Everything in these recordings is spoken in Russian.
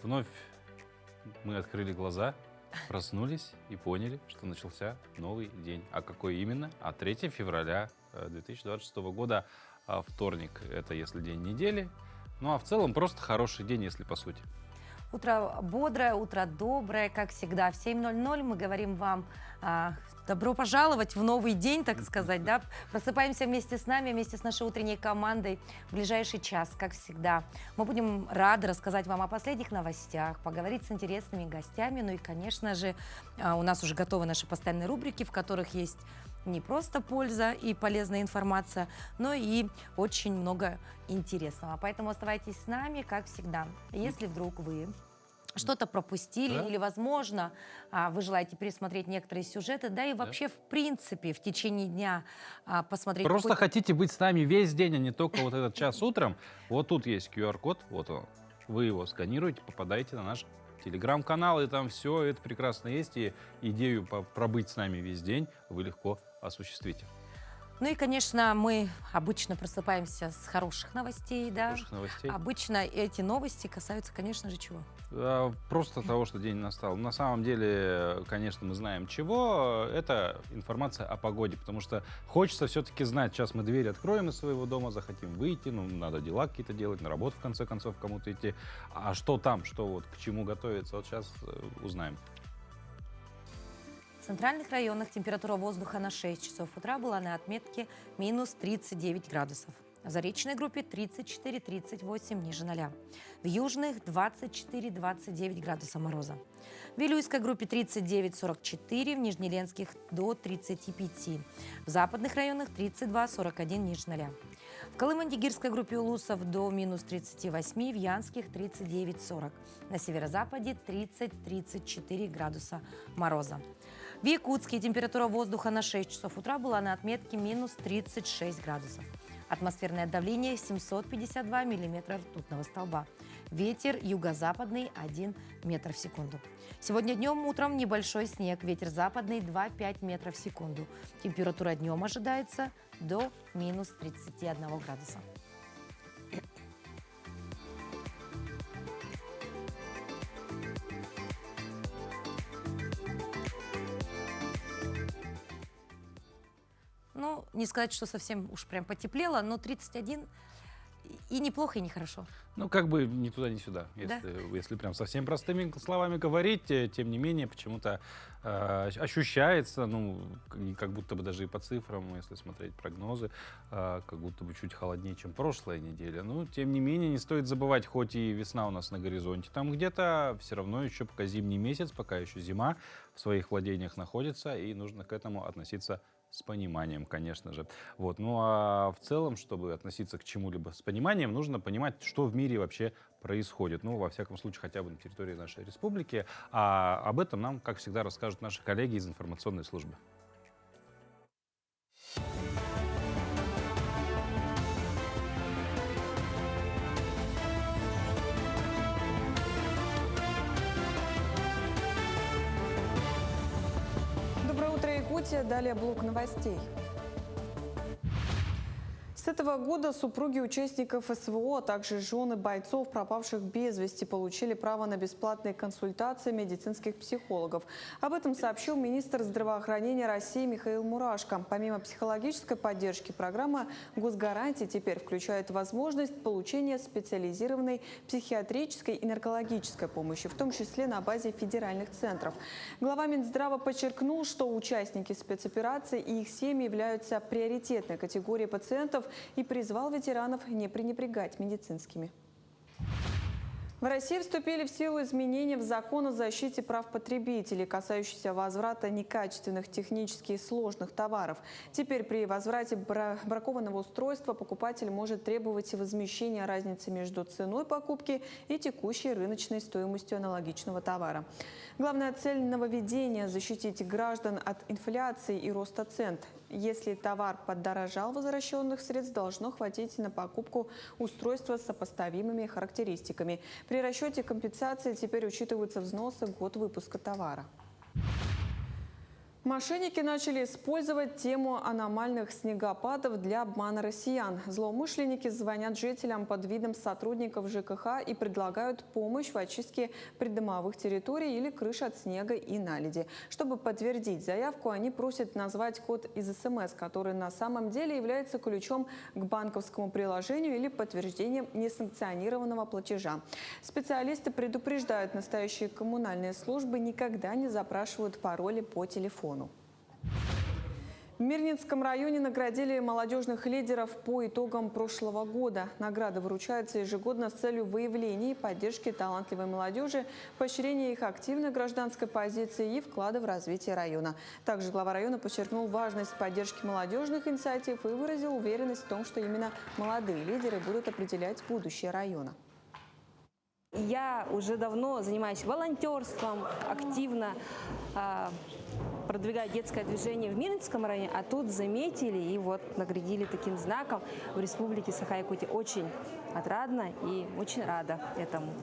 Вновь мы открыли глаза, проснулись и поняли, что начался новый день. А какой именно? 3 февраля 2026 года, вторник. Это если день недели. Ну а в целом просто хороший день, если по сути. Утро бодрое, утро доброе, как всегда. В 7:00 мы говорим вам добро пожаловать в новый день, так сказать, да. Просыпаемся вместе с нами, вместе с нашей утренней командой в ближайший час, как всегда. Мы будем рады рассказать вам о последних новостях, поговорить с интересными гостями. Ну и, конечно же, у нас уже готовы наши постоянные рубрики, в которых есть не просто польза и полезная информация, но и очень много интересного. Поэтому оставайтесь с нами, как всегда. Если вдруг вы что-то пропустили, Да. или, возможно, вы желаете пересмотреть некоторые сюжеты, да и вообще, в принципе, в течение дня посмотреть... Просто какой-то- хотите быть с нами весь день, а не только вот этот час утром. Вот тут есть QR-код, вот он. Вы его сканируете, попадаете на наш телеграм-канал, и там все это прекрасно есть. И идею пробыть с нами весь день вы легко осуществите. Ну и, конечно, мы обычно просыпаемся с хороших новостей, да. Хороших новостей. Обычно эти новости касаются, конечно же, чего? Просто того, что день настал. На самом деле, конечно, мы знаем чего. Это информация о погоде, потому что хочется все-таки знать. Сейчас мы дверь откроем из своего дома, захотим выйти, ну, надо дела какие-то делать, на работу, в конце концов, кому-то идти. А что там, что вот, к чему готовиться, вот сейчас узнаем. В центральных районах температура воздуха на 6 часов утра была на отметке минус 39 градусов. В заречной группе 34-38 ниже 0. В южных 24-29 градусов мороза. В Вилюйской группе 39-44, в Нижнеленских до 35. В западных районах 32-41 ниже 0. В Колыман-Дигирской группе улусов до минус 38, в Янских 39-40. На северо-западе 30-34 градуса мороза. В Якутске температура воздуха на 6 часов утра была на отметке минус 36 градусов. Атмосферное давление 752 миллиметра ртутного столба. Ветер юго-западный 1 метр в секунду. Сегодня днем, утром небольшой снег. Ветер западный 2,5 метров в секунду. Температура днем ожидается до минус 31 градуса. Ну, не сказать, что совсем уж прям потеплело, но 31 и неплохо, и нехорошо. Ну, как бы ни туда, ни сюда. Если прям совсем простыми словами говорить, тем не менее, почему-то ощущается, ну, как будто бы даже и по цифрам, если смотреть прогнозы, как будто бы чуть холоднее, чем прошлая неделя. Но, тем не менее, не стоит забывать, хоть и весна у нас на горизонте, там где-то все равно еще пока зимний месяц, пока еще зима в своих владениях находится, и нужно к этому относиться с пониманием, конечно же. Вот. Ну а в целом, чтобы относиться к чему-либо с пониманием, нужно понимать, что в мире вообще происходит. Ну, во всяком случае, хотя бы на территории нашей республики. А об этом нам, как всегда, расскажут наши коллеги из информационной службы. Доброе утро, Якутия. Далее блок новостей. С этого года супруги участников СВО, а также жены бойцов, пропавших без вести, получили право на бесплатные консультации медицинских психологов. Об этом сообщил министр здравоохранения России Михаил Мурашко. Помимо психологической поддержки, программа госгарантий теперь включает возможность получения специализированной психиатрической и наркологической помощи, в том числе на базе федеральных центров. Глава Минздрава подчеркнул, что участники спецоперации и их семьи являются приоритетной категорией пациентов, и призвал ветеранов не пренебрегать медицинскими. В России вступили в силу изменения в закон о защите прав потребителей, касающиеся возврата некачественных, технически сложных товаров. Теперь при возврате бракованного устройства покупатель может требовать возмещения разницы между ценой покупки и текущей рыночной стоимостью аналогичного товара. Главная цель нововведения – защитить граждан от инфляции и роста цен. Если товар подорожал, возвращенных средств должно хватить на покупку устройства с сопоставимыми характеристиками. При расчете компенсации теперь учитываются взносы, год выпуска товара. Мошенники начали использовать тему аномальных снегопадов для обмана россиян. Злоумышленники звонят жителям под видом сотрудников ЖКХ и предлагают помощь в очистке придомовых территорий или крыш от снега и наледи. Чтобы подтвердить заявку, они просят назвать код из СМС, который на самом деле является ключом к банковскому приложению или подтверждением несанкционированного платежа. Специалисты предупреждают, настоящие коммунальные службы никогда не запрашивают пароли по телефону. В Мирнинском районе наградили молодежных лидеров по итогам прошлого года. Награды вручаются ежегодно с целью выявления и поддержки талантливой молодежи, поощрения их активной гражданской позиции и вклада в развитие района. Также глава района подчеркнул важность поддержки молодежных инициатив и выразил уверенность в том, что именно молодые лидеры будут определять будущее района. Я уже давно занимаюсь волонтерством, активно продвигаю детское движение в Мирнинском районе, а тут заметили и вот наградили таким знаком в Республике Саха-Якутия. Очень отрадно и очень рада этому.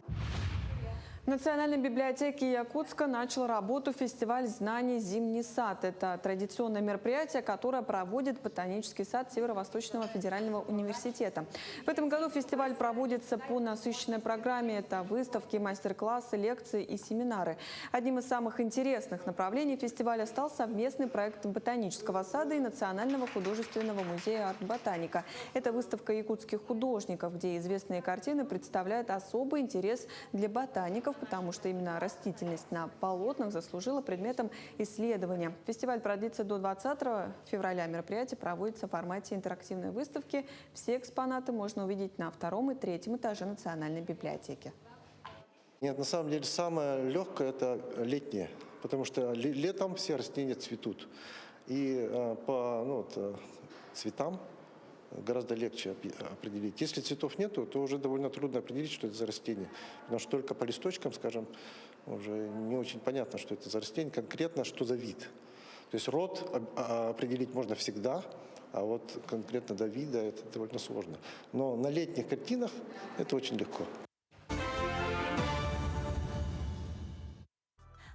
В Национальной библиотеке Якутска начал работу фестиваль знаний «Зимний сад». Это традиционное мероприятие, которое проводит Ботанический сад Северо-Восточного федерального университета. В этом году фестиваль проводится по насыщенной программе. Это выставки, мастер-классы, лекции и семинары. Одним из самых интересных направлений фестиваля стал совместный проект Ботанического сада и Национального художественного музея «Арт-ботаника». Это выставка якутских художников, где известные картины представляют особый интерес для ботаников, потому что именно растительность на полотнах заслужила предметом исследования. Фестиваль продлится до 20 февраля. Мероприятие проводится в формате интерактивной выставки. Все экспонаты можно увидеть на 2-м и 3-м этаже Национальной библиотеки. Нет, на самом деле самое легкое – это летнее, потому что летом все растения цветут. И по цветам гораздо легче определить. Если цветов нету, то уже довольно трудно определить, что это за растение. Потому что только по листочкам, скажем, уже не очень понятно, что это за растение, конкретно что за вид. То есть род определить можно всегда, а вот конкретно до вида это довольно сложно. Но на летних картинах это очень легко.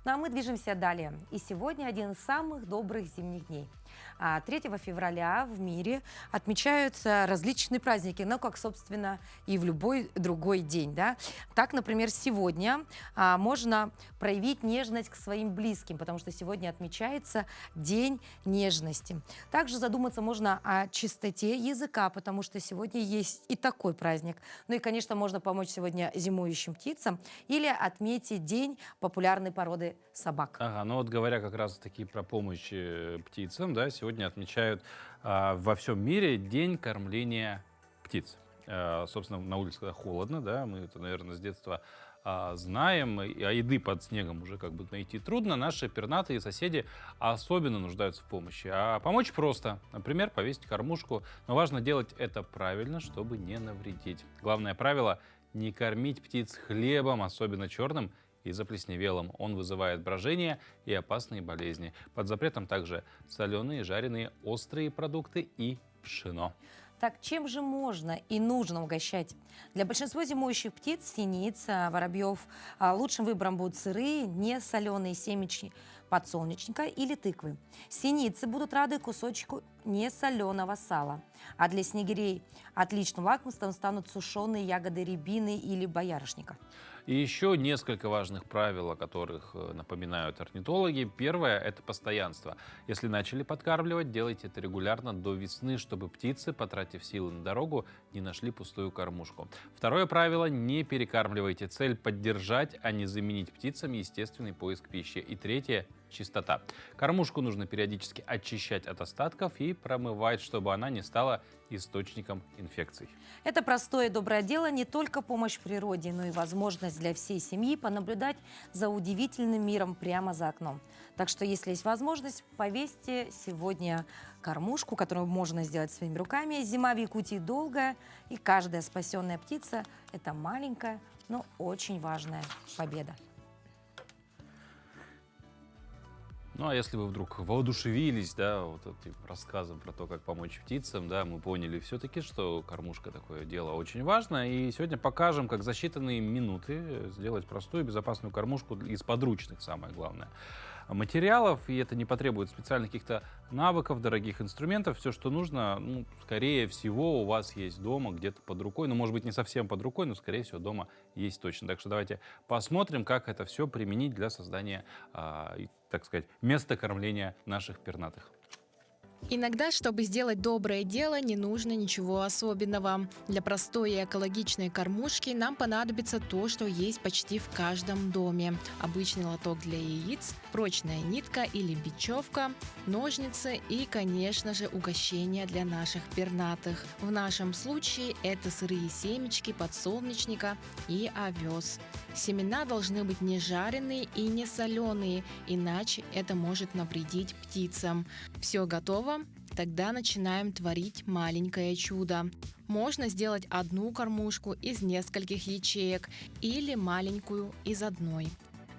Ну а мы движемся далее. И сегодня один из самых добрых зимних дней. 3 февраля в мире отмечаются различные праздники, ну, как, собственно, и в любой другой день. Да? Так, например, сегодня можно проявить нежность к своим близким, потому что сегодня отмечается День нежности. Также задуматься можно о чистоте языка, потому что сегодня есть и такой праздник. Ну и, конечно, можно помочь сегодня зимующим птицам или отметить День популярной породы собак. Ага, ну вот говоря как раз-таки про помощь птицам, да, сегодня отмечают во всем мире День кормления птиц. Собственно, на улице когда холодно, да, мы это, наверное, с детства знаем, а еды под снегом уже как бы найти трудно. Наши пернатые соседи особенно нуждаются в помощи. А помочь просто. Например, повесить кормушку. Но важно делать это правильно, чтобы не навредить. Главное правило – не кормить птиц хлебом, особенно черным и заплесневелым. Он вызывает брожение и опасные болезни. Под запретом также соленые, жареные, острые продукты и пшено. Так чем же можно и нужно угощать? Для большинства зимующих птиц, синиц, воробьев, лучшим выбором будут сырые, не соленые семечки подсолнечника или тыквы. Синицы будут рады кусочку несоленого сала. А для снегирей отличным лакомством станут сушеные ягоды рябины или боярышника. И еще несколько важных правил, о которых напоминают орнитологи. Первое – это постоянство. Если начали подкармливать, делайте это регулярно до весны, чтобы птицы, потратив силы на дорогу, не нашли пустую кормушку. Второе правило – не перекармливайте. Цель – поддержать, а не заменить птицам естественный поиск пищи. И третье – чистота. Кормушку нужно периодически очищать от остатков и промывать, чтобы она не стала источником инфекций. Это простое и доброе дело, не только помощь природе, но и возможность для всей семьи понаблюдать за удивительным миром прямо за окном. Так что, если есть возможность, повесьте сегодня кормушку, которую можно сделать своими руками. Зима в Якутии долгая, и каждая спасенная птица – это маленькая, но очень важная победа. Ну, а если вы вдруг воодушевились, да, вот этим рассказом про то, как помочь птицам, да, мы поняли все-таки, что кормушка такое дело очень важно. И сегодня покажем, как за считанные минуты сделать простую и безопасную кормушку из подручных, самое главное. материалов, и это не потребует специальных каких-то навыков, дорогих инструментов. Все, что нужно, ну, скорее всего, у вас есть дома где-то под рукой. Ну, может быть, не совсем под рукой, но, скорее всего, дома есть точно. Так что давайте посмотрим, как это все применить для создания, так сказать, места кормления наших пернатых. Иногда, чтобы сделать доброе дело, не нужно ничего особенного. Для простой и экологичной кормушки нам понадобится то, что есть почти в каждом доме. Обычный лоток для яиц, прочная нитка или бечевка, ножницы и, конечно же, угощение для наших пернатых. В нашем случае это сырые семечки подсолнечника и овес. Семена должны быть не жареные и не соленые, иначе это может навредить птицам. Все готово? Тогда начинаем творить маленькое чудо. Можно сделать одну кормушку из нескольких ячеек или маленькую из одной.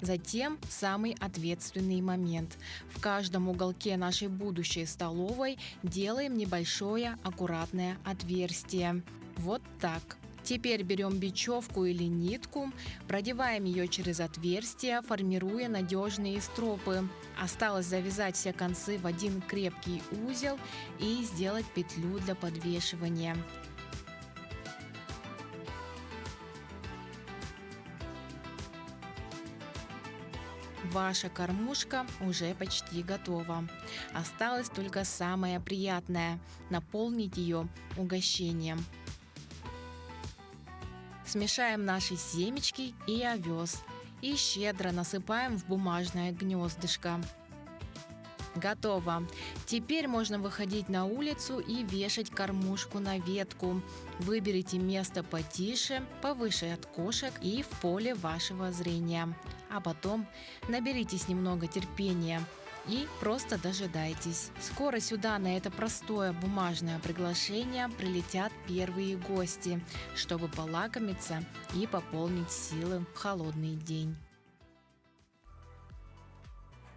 Затем самый ответственный момент. В каждом уголке нашей будущей столовой делаем небольшое аккуратное отверстие. Вот так. Теперь берем бечевку или нитку, продеваем ее через отверстие, формируя надежные стропы. Осталось завязать все концы в один крепкий узел и сделать петлю для подвешивания. Ваша кормушка уже почти готова. Осталось только самое приятное – наполнить ее угощением. Смешаем наши семечки и овес и щедро насыпаем в бумажное гнездышко. Готово. Теперь можно выходить на улицу и вешать кормушку на ветку. Выберите место потише, повыше от кошек и в поле вашего зрения. А потом наберитесь немного терпения и просто дожидайтесь. Скоро сюда на это простое бумажное приглашение прилетят первые гости, чтобы полакомиться и пополнить силы в холодный день.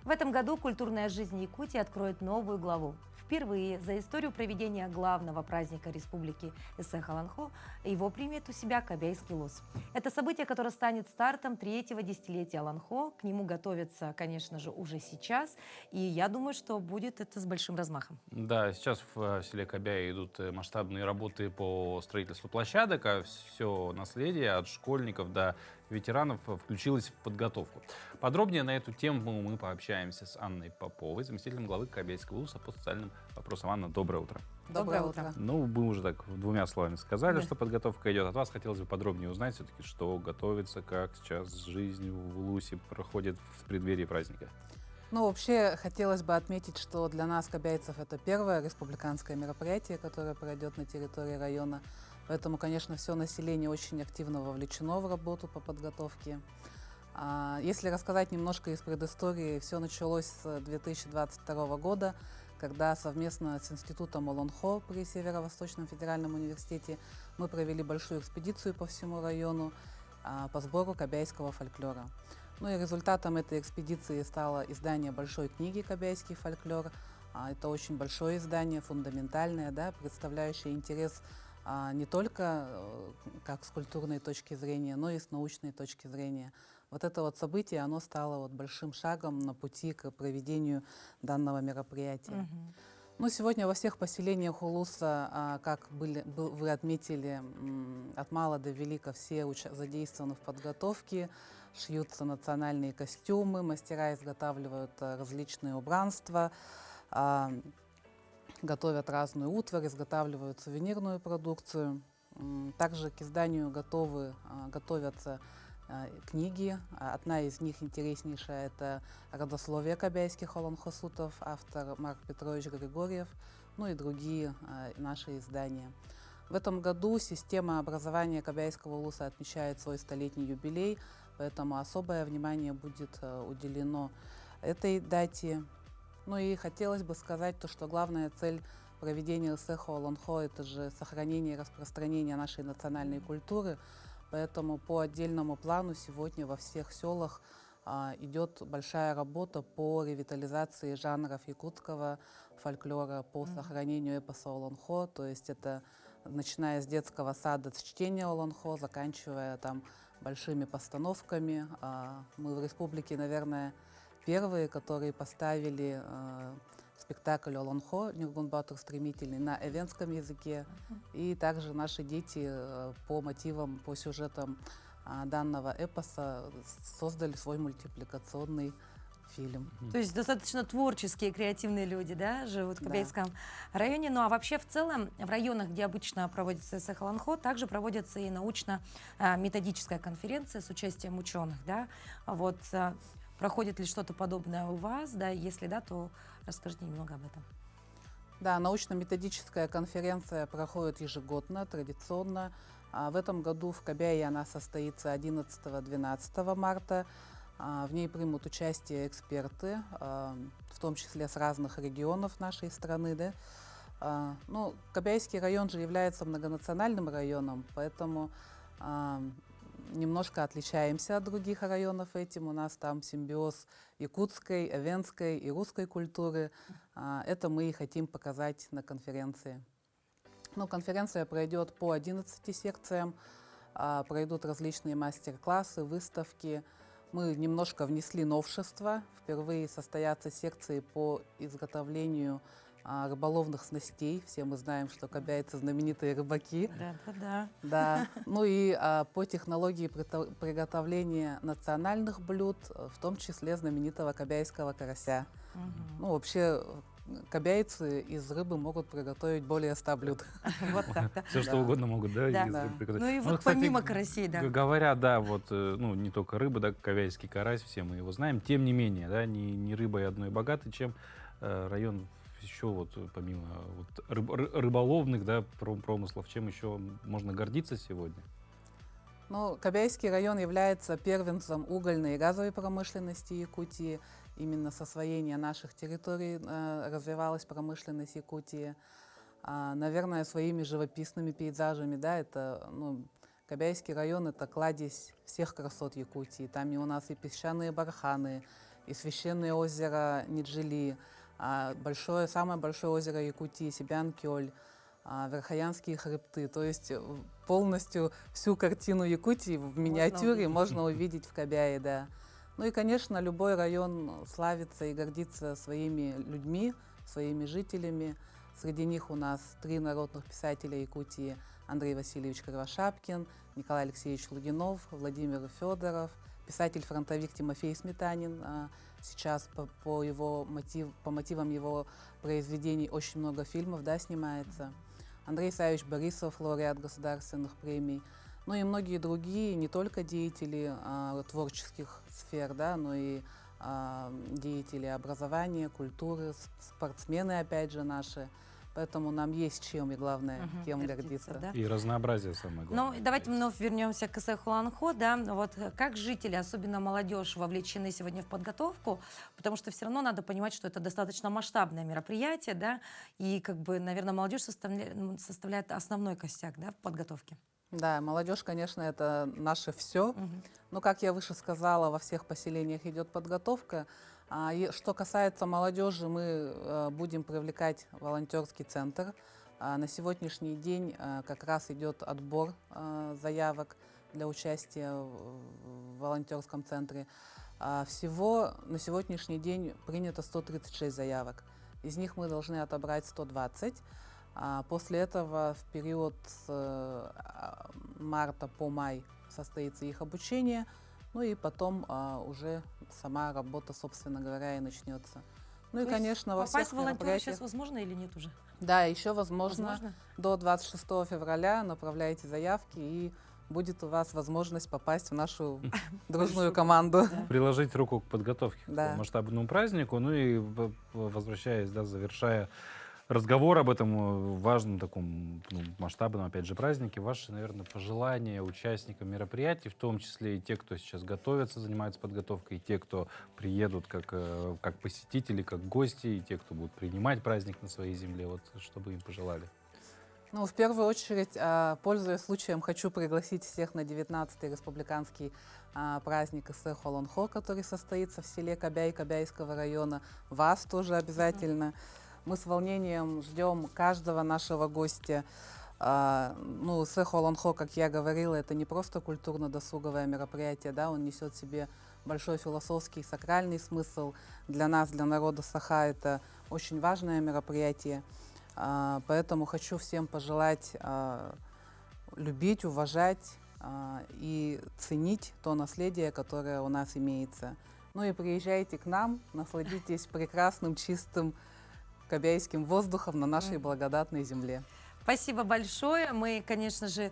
В этом году культурная жизнь Якутии откроет новую главу. Впервые за историю проведения главного праздника республики Эссе-Халанхо его примет у себя Кобяйский лос. Это событие, которое станет стартом третьего десятилетия Аланхо. К нему готовятся, конечно же, уже сейчас. И я думаю, что будет это с большим размахом. Да, сейчас в селе Кобяй идут масштабные работы по строительству площадок, а все наследие от школьников до ветеранов включилось в подготовку. Подробнее на эту тему мы пообщаемся с Анной Поповой, заместителем главы Кобяйского улуса по социальным вопросам. Анна, доброе утро. Доброе утро. Ну, мы уже так двумя словами сказали, что подготовка идет. От вас хотелось бы подробнее узнать все-таки, что готовится, как сейчас жизнь в улусе проходит в преддверии праздника. Ну, вообще, хотелось бы отметить, что для нас, кобяйцев, это первое республиканское мероприятие, которое пройдет на территории района. Поэтому, конечно, все население очень активно вовлечено в работу по подготовке. Если рассказать немножко из предыстории, все началось с 2022 года, когда совместно с Институтом Аланхо при Северо-Восточном федеральном университете мы провели большую экспедицию по всему району по сбору кобяйского фольклора. Ну и результатом этой экспедиции стало издание большой книги «Кобяйский фольклор». Это очень большое издание, фундаментальное, да, представляющее интерес не только как с культурной точки зрения, но и с научной точки зрения. Вот это вот событие, оно стало вот большим шагом на пути к проведению данного мероприятия. Ну, сегодня во всех поселениях Улуса, как вы отметили, от мала до велика все задействованы в подготовке, шьются национальные костюмы, мастера изготавливают различные убранства, готовят разную утварь, изготавливают сувенирную продукцию. Также к изданию готовятся книги. Одна из них интереснейшая – это «Родословие кобяйских аланхосутов», автор Марк Петрович Григорьев, ну и другие наши издания. В этом году система образования Кобяйского улуса отмечает свой столетний юбилей, поэтому особое внимание будет уделено этой дате. Ну и хотелось бы сказать то, что главная цель проведения Эссе-Хо Аланхо – это же сохранение и распространение нашей национальной культуры. Поэтому по отдельному плану сегодня во всех селах идет большая работа по ревитализации жанров якутского фольклора, по сохранению эпоса Аланхо. То есть это начиная с детского сада, с чтения Аланхо, заканчивая там большими постановками. Мы в республике, наверное, первые, которые поставили спектакль «Олонхо» Нургун Батур стремительный на эвенском языке. И также наши дети по мотивам, по сюжетам данного эпоса создали свой мультипликационный фильм. То есть достаточно творческие, креативные люди, да, живут в Да. Кобяйском районе. Ну а вообще в целом в районах, где обычно проводится Эсэх-Олонхо, также проводится и научно-методическая конференция с участием ученых, да. Вот проходит ли что-то подобное у вас, да, если да, то расскажите немного об этом. Да, научно-методическая конференция проходит ежегодно, традиционно. В этом году в Кобяе она состоится 11-12 марта. В ней примут участие эксперты, в том числе с разных регионов нашей страны. Да? Ну, Кобяйский район же является многонациональным районом, поэтому немножко отличаемся от других районов этим. У нас там симбиоз якутской, эвенской и русской культуры. Это мы и хотим показать на конференции. Ну, конференция пройдет по 11 секциям, пройдут различные мастер-классы, выставки. Мы немножко внесли новшества. Впервые состоятся секции по изготовлению рыболовных снастей. Все мы знаем, что кобяйцы знаменитые рыбаки. Да. Да. Ну и по технологии приготовления национальных блюд, в том числе знаменитого кобяйского карася. Ну, вообще, кобяйцы из рыбы могут приготовить более 100 блюд. Вот так, да. Все, что угодно могут, да? Да. из Да. рыбы приготовить. Ну и вот кстати, помимо карасей, да. Говоря, да, вот, ну, не только рыба, да, кобяйский карась, все мы его знаем, тем не менее, да, не рыбой одной богатый, чем район еще вот помимо вот, рыболовных, да, промыслов, чем еще можно гордиться сегодня? Ну, Кобяйский район является первенцем угольной и газовой промышленности Якутии. Именно с освоения наших территорий развивалась промышленность Якутии. Наверное, своими живописными пейзажами, да, это, ну, Кобяйский район — это кладезь всех красот Якутии. Там и у нас и песчаные барханы, и священное озеро Ниджили, самое большое озеро Якутии Сибян-Кёль, Верхоянские хребты. То есть полностью всю картину Якутии в миниатюре можно увидеть в Кобяе, да. Ну и, конечно, любой район славится и гордится своими людьми, своими жителями. Среди них у нас 3 народных писателя Якутии: Андрей Васильевич Кривошапкин, Николай Алексеевич Лугинов, Владимир Федоров, писатель-фронтовик Тимофей Сметанин. Сейчас по мотивам его произведений очень много фильмов, да, снимается. Андрей Исаевич Борисов, лауреат государственных премий. Ну и многие другие, не только деятели творческих сфер, да, но и деятели образования, культуры, спортсмены, опять же, наши. Поэтому нам есть чем и, главное, кем гордиться. Да? И разнообразие самое главное. Ну, давайте вновь вернемся к Эсэх-Олонхо, да, вот как жители, особенно молодежь, вовлечены сегодня в подготовку, потому что все равно надо понимать, что это достаточно масштабное мероприятие, да, и, как бы, наверное, молодежь составляет основной костяк, да, в подготовке. Да, молодежь, конечно, это наше все. Но, как я выше сказала, во всех поселениях идет подготовка. Что касается молодежи, мы будем привлекать волонтерский центр. На сегодняшний день как раз идет отбор заявок для участия в волонтерском центре. Всего на сегодняшний день принято 136 заявок. Из них мы должны отобрать 120. После этого в период с марта по май состоится их обучение. Ну и потом уже сама работа, собственно говоря, и начнется. Ну То и, конечно, во всех попасть в волонтеры мероприятиях. сейчас возможно или нет уже? Да, еще возможно. До 26 февраля направляйте заявки, и будет у вас возможность попасть в нашу дружную команду. Приложить руку к подготовке к Да. такому масштабному празднику. Ну и возвращаясь, да, завершая разговор об этом важном таком, ну, масштабном, опять же, празднике, ваши, наверное, пожелания участникам мероприятий, в том числе и те, кто сейчас готовится, занимается подготовкой, и те, кто приедут как посетители, как гости, и те, кто будут принимать праздник на своей земле, вот что бы им пожелали? Ну, в первую очередь, пользуясь случаем, хочу пригласить всех на 19-й республиканский праздник Эсэх-Олонхо, который состоится в селе Кобяй Кобяйского района. Вас тоже обязательно. Мы с волнением ждем каждого нашего гостя. Ну, Сэ Холонхо, как я говорила, это не просто культурно-досуговое мероприятие, да, он несет в себе большой философский, сакральный смысл. Для нас, для народа Саха, это очень важное мероприятие. Поэтому хочу всем пожелать любить, уважать и ценить то наследие, которое у нас имеется. Ну и приезжайте к нам, насладитесь прекрасным, чистым кобяйским воздухом на нашей благодатной земле. Спасибо большое. Мы, конечно же,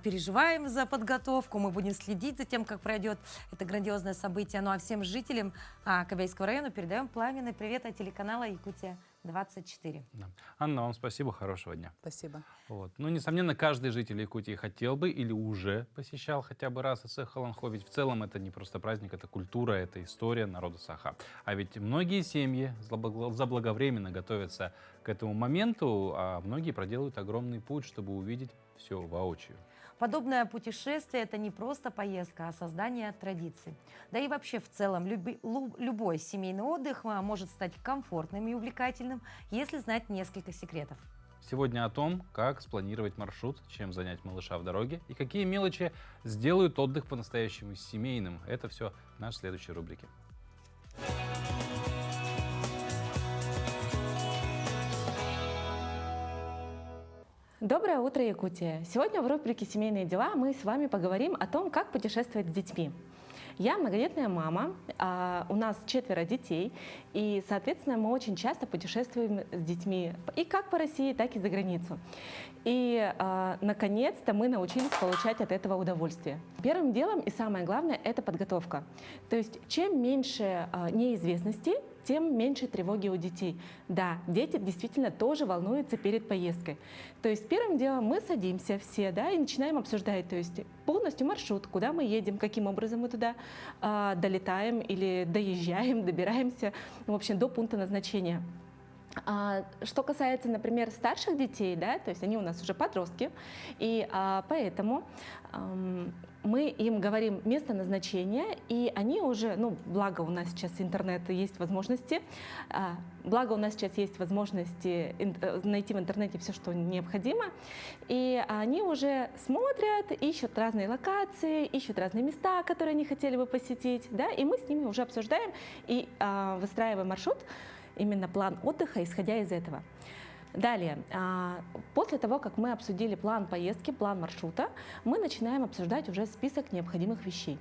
переживаем за подготовку. Мы будем следить за тем, как пройдет это грандиозное событие. Ну а всем жителям Кобяйского района передаем пламенный привет от телеканала Якутия-24. Да. Анна, вам спасибо, хорошего дня. Спасибо. Вот. Ну, несомненно, каждый житель Якутии хотел бы или уже посещал хотя бы раз Сэ Холонхо, ведь в целом это не просто праздник, это культура, это история народа Саха. А ведь многие семьи заблаговременно готовятся к этому моменту, а многие проделывают огромный путь, чтобы увидеть все воочию. Подобное путешествие – это не просто поездка, а создание традиций. Да и вообще в целом любой семейный отдых может стать комфортным и увлекательным, если знать несколько секретов. Сегодня о том, как спланировать маршрут, чем занять малыша в дороге и какие мелочи сделают отдых по-настоящему семейным. Это все в нашей следующей рубрике. Доброе утро, Якутия! Сегодня в рубрике «Семейные дела» мы с вами поговорим о том, как путешествовать с детьми. Я многодетная мама, у нас 4 детей, и, соответственно, мы очень часто путешествуем с детьми и как по России, так и за границу. И, наконец-то, мы научились получать от этого удовольствие. Первым делом и самое главное – это подготовка. То есть, чем меньше неизвестностей, тем меньше тревоги у детей. Да, дети действительно тоже волнуются перед поездкой. То есть первым делом мы садимся все, да, и начинаем обсуждать, то есть полностью маршрут, куда мы едем, каким образом мы туда долетаем или доезжаем, добираемся, в общем, до пункта назначения. Что касается, например, старших детей, да, то есть они у нас уже подростки, и поэтому мы им говорим место назначения, и они уже, ну, благо у нас сейчас интернет есть возможности, найти в интернете все, что необходимо, и они уже смотрят, ищут разные локации, ищут разные места, которые они хотели бы посетить, да, и мы с ними уже обсуждаем и выстраиваем маршрут, именно план отдыха, исходя из этого. Далее, после того, как мы обсудили план поездки, план маршрута, мы начинаем обсуждать уже список необходимых вещей.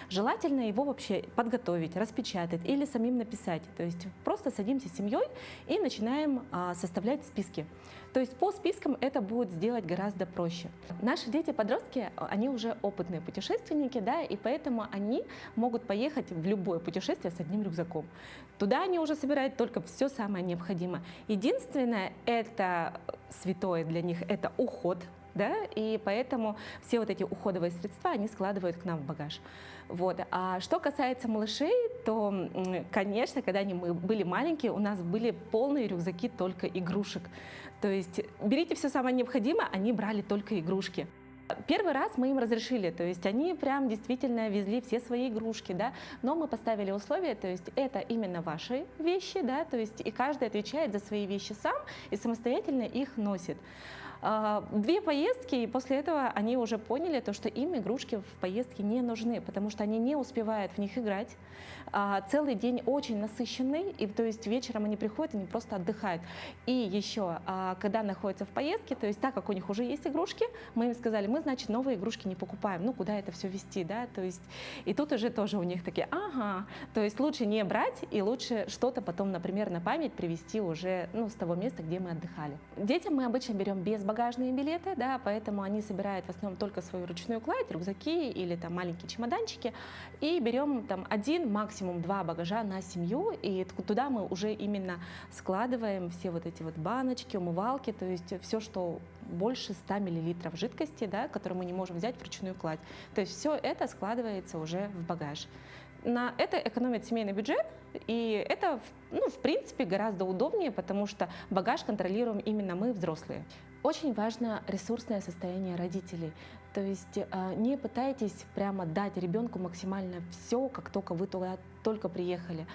Желательно его вообще подготовить, распечатать или самим написать. То есть просто садимся с семьей и начинаем составлять списки. То есть по спискам это будет сделать гораздо проще. Наши дети-подростки, они уже опытные путешественники, да, и поэтому они могут поехать в любое путешествие с одним рюкзаком. Туда они уже собирают только все самое необходимое. Единственное, это святое для них, это уход. Да, и поэтому все вот эти уходовые средства они складывают к нам в багаж. Вот. А что касается малышей, то, конечно, когда мы были маленькие, у нас были полные рюкзаки только игрушек. То есть берите все самое необходимое, они брали только игрушки. Первый раз мы им разрешили, то есть они прям действительно везли все свои игрушки, да, но мы поставили условия, то есть это именно ваши вещи, да, то есть и каждый отвечает за свои вещи сам и самостоятельно их носит. 2 поездки, и после этого они уже поняли, что им игрушки в поездке не нужны, потому что они не успевают в них играть. Целый день очень насыщенный, и то есть вечером они приходят, они просто отдыхают. И еще, когда находятся в поездке, то есть так как у них уже есть игрушки, мы им сказали, мы, значит, новые игрушки не покупаем, ну куда это все везти, да, то есть и тут уже тоже у них такие, ага, то есть лучше не брать, и лучше что-то потом, например, на память привезти уже, ну, с того места, где мы отдыхали. Детям мы обычно берем безбагажные билеты, да, поэтому они собирают в основном только свою ручную кладь, рюкзаки или там маленькие чемоданчики, и берем там 1, максимум 2 багажа на семью, и туда мы уже именно складываем все вот эти вот баночки, умывалки, то есть все, что больше 100 мл жидкости, да, которую мы не можем взять в ручную кладь. То есть все это складывается уже в багаж. На это экономит семейный бюджет, и это, ну, в принципе, гораздо удобнее, потому что багаж контролируем именно мы, взрослые. Очень важно ресурсное состояние родителей. То есть не пытайтесь прямо дать ребенку максимально все, как только вы туда только приехали.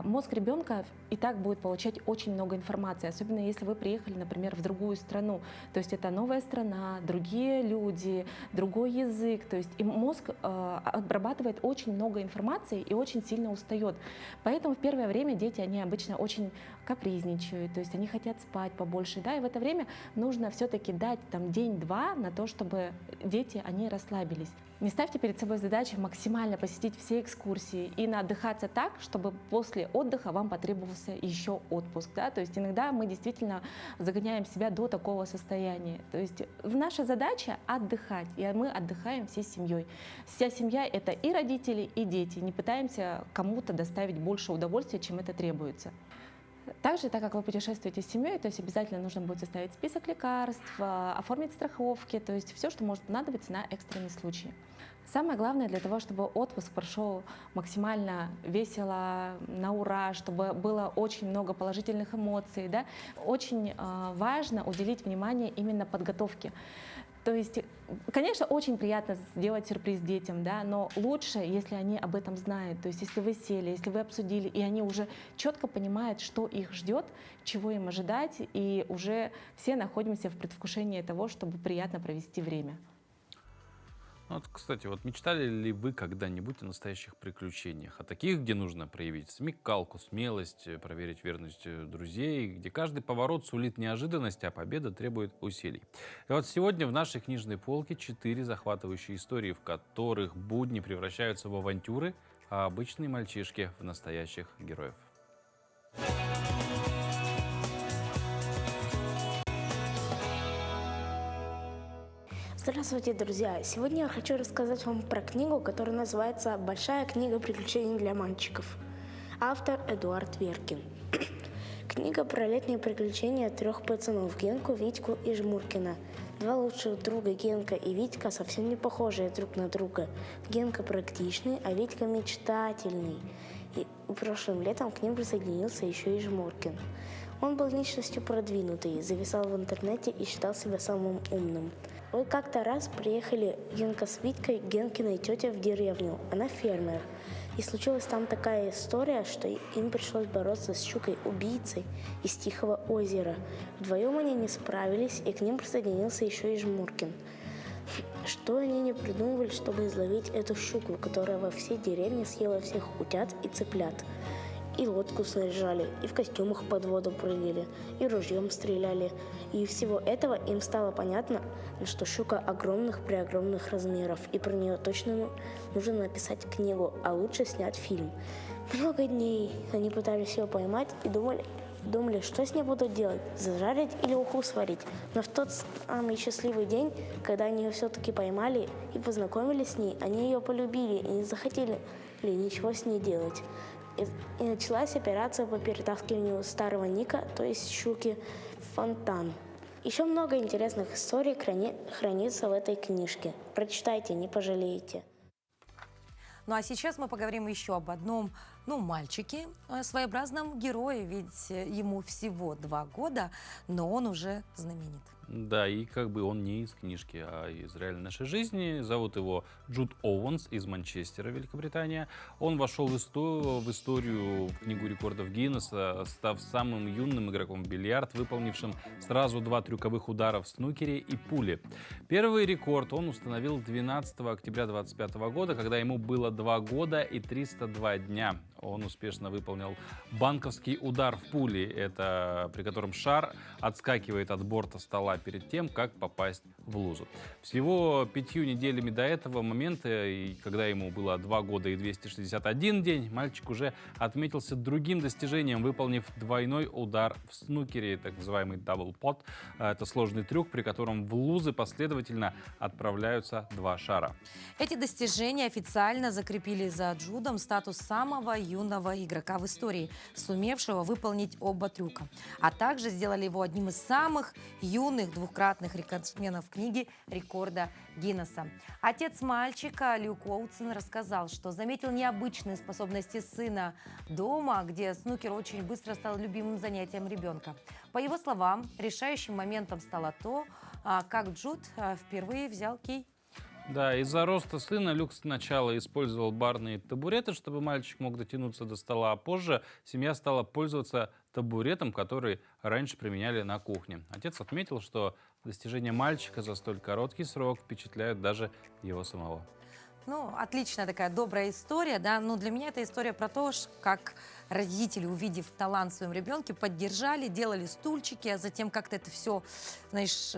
Мозг ребенка и так будет получать очень много информации, особенно если вы приехали, например, в другую страну. То есть это новая страна, другие люди, другой язык. То есть и мозг обрабатывает очень много информации и очень сильно устает. Поэтому в первое время дети, они обычно очень капризничают, то есть они хотят спать побольше, да, и в это время нужно все-таки дать там день-два на то, чтобы дети, они расслабились. Не ставьте перед собой задачу максимально посетить все экскурсии и отдыхаться так, чтобы после отдыха вам потребовался еще отпуск. Да? То есть иногда мы действительно загоняем себя до такого состояния. То есть наша задача отдыхать, и мы отдыхаем всей семьей. Вся семья — это и родители, и дети. Не пытаемся кому-то доставить больше удовольствия, чем это требуется. Также, так как вы путешествуете с семьей, то есть обязательно нужно будет составить список лекарств, оформить страховки, то есть все, что может понадобиться на экстренный случай. Самое главное для того, чтобы отпуск прошел максимально весело, на ура, чтобы было очень много положительных эмоций, да, очень важно уделить внимание именно подготовке. То есть, конечно, очень приятно сделать сюрприз детям, да, но лучше, если они об этом знают. То есть, если вы сели, если вы обсудили, и они уже четко понимают, что их ждет, чего им ожидать, и уже все находимся в предвкушении того, чтобы приятно провести время. Вот, кстати, вот мечтали ли вы когда-нибудь о настоящих приключениях? О таких, где нужно проявить смекалку, смелость, проверить верность друзей, где каждый поворот сулит неожиданность, а победа требует усилий. И вот сегодня в нашей книжной полке 4 захватывающие истории, в которых будни превращаются в авантюры, а обычные мальчишки в настоящих героев. Здравствуйте, друзья! Сегодня я хочу рассказать вам про книгу, которая называется «Большая книга приключений для мальчиков». Автор Эдуард Веркин. Книга про летние приключения 3 пацанов – Генку, Витьку и Жмуркина. 2 лучших друга Генка и Витька совсем не похожие друг на друга. Генка практичный, а Витька мечтательный. И прошлым летом к ним присоединился еще и Жмуркин. Он был личностью продвинутой, зависал в интернете и считал себя самым умным. Вот как-то раз приехали Генка с Витькой к Генкиной тете в деревню. Она фермер. И случилась там такая история, что им пришлось бороться с щукой-убийцей из Тихого озера. Вдвоем они не справились, и к ним присоединился еще и Жмуркин. Что они не придумывали, чтобы изловить эту щуку, которая во всей деревне съела всех утят и цыплят. И лодку снаряжали, и в костюмах под воду прыгали, и ружьем стреляли. И всего этого им стало понятно, что щука огромных-преогромных размеров, и про нее точно нужно написать книгу, а лучше снять фильм. Много дней они пытались ее поймать и думали, что с ней будут делать, зажарить или уху сварить. Но в тот самый счастливый день, когда они ее все-таки поймали и познакомились с ней, они ее полюбили и не захотели ничего с ней делать. И началась операция по перетаскиванию старого Ника, то есть щуки, в фонтан. Еще много интересных историй хранится в этой книжке. Прочитайте, не пожалеете. Ну а сейчас мы поговорим еще об одном, мальчике, своеобразном герое, ведь ему всего 2 года, но он уже знаменит. Да, и как бы он не из книжки, а из реальной нашей жизни. Зовут его Джуд Оуэнс из Манчестера, Великобритания. Он вошел в историю, в книгу рекордов Гиннесса, став самым юным игроком в бильярд, выполнившим сразу 2 трюковых удара в снукере и пуле. Первый рекорд он установил 12 октября 2025 года, когда ему было 2 года и 302 дня. Он успешно выполнил банковский удар в пуле, это при котором шар отскакивает от борта стола перед тем, как попасть в лузу. Всего 5 неделями до этого момента, и когда ему было 2 года и 261 день, мальчик уже отметился другим достижением, выполнив двойной удар в снукере, так называемый даблпот. Это сложный трюк, при котором в лузы последовательно отправляются 2 шара. Эти достижения официально закрепили за Джудом статус самого юного игрока в истории, сумевшего выполнить оба трюка. А также сделали его одним из самых юных юных двукратных рекордсменов книги рекорда Гиннесса. Отец мальчика Люк Уотсон рассказал, что заметил необычные способности сына дома, где снукер очень быстро стал любимым занятием ребенка. По его словам, решающим моментом стало то, как Джуд впервые взял кий. Да, из-за роста сына Люк сначала использовал барные табуреты, чтобы мальчик мог дотянуться до стола, а позже семья стала пользоваться табуретом, который раньше применяли на кухне. Отец отметил, что достижения мальчика за столь короткий срок впечатляют даже его самого. Ну, отличная такая добрая история, да. Но для меня это история про то, как родители, увидев талант в своем ребенке, поддержали, делали стульчики, а затем как-то это все, знаешь,